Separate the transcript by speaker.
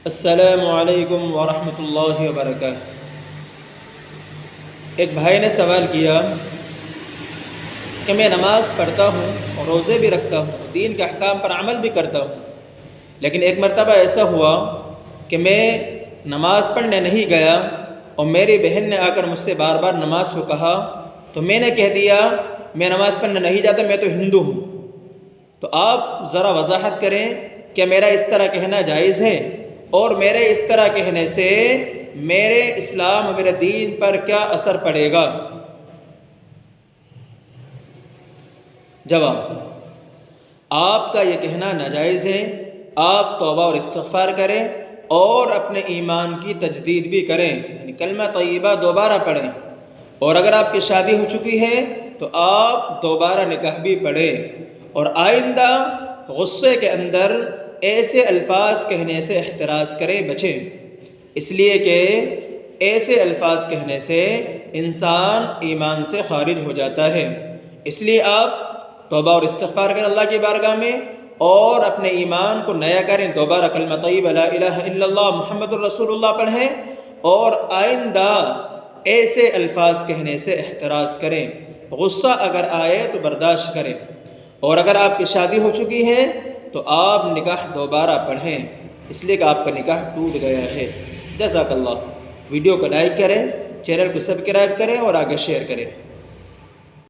Speaker 1: السلام علیکم ورحمۃ اللہ وبرکاتہ۔ ایک بھائی نے سوال کیا کہ میں نماز پڑھتا ہوں اور روزے بھی رکھتا ہوں، دین کے احکام پر عمل بھی کرتا ہوں، لیکن ایک مرتبہ ایسا ہوا کہ میں نماز پڑھنے نہیں گیا اور میری بہن نے آ کر مجھ سے بار بار نماز کو کہا تو میں نے کہہ دیا میں نماز پڑھنے نہیں جاتا، میں تو ہندو ہوں۔ تو آپ ذرا وضاحت کریں کہ میرا اس طرح کہنا جائز ہے اور میرے اس طرح کہنے سے میرے اسلام اور میرے دین پر کیا اثر پڑے گا؟ جواب: آپ کا یہ کہنا ناجائز ہے، آپ توبہ اور استغفار کریں اور اپنے ایمان کی تجدید بھی کریں، یعنی کلمہ طیبہ دوبارہ پڑھیں، اور اگر آپ کی شادی ہو چکی ہے تو آپ دوبارہ نکاح بھی پڑھیں، اور آئندہ غصے کے اندر ایسے الفاظ کہنے سے احتراز کریں، بچیں، اس لیے کہ ایسے الفاظ کہنے سے انسان ایمان سے خارج ہو جاتا ہے۔ اس لیے آپ توبہ اور استغفار کریں اللہ کی بارگاہ میں اور اپنے ایمان کو نیا کریں، دوبارہ کلمہ طیبہ لا الہ الا اللہ محمد الرسول اللہ پڑھیں، اور آئندہ ایسے الفاظ کہنے سے احتراز کریں، غصہ اگر آئے تو برداشت کریں، اور اگر آپ کی شادی ہو چکی ہے تو آپ نکاح دوبارہ پڑھیں، اس لیے کہ آپ کا نکاح ٹوٹ گیا ہے۔ جزاک اللہ۔ ویڈیو کو لائک کریں، چینل کو سبسکرائب کریں اور آگے شیئر کریں۔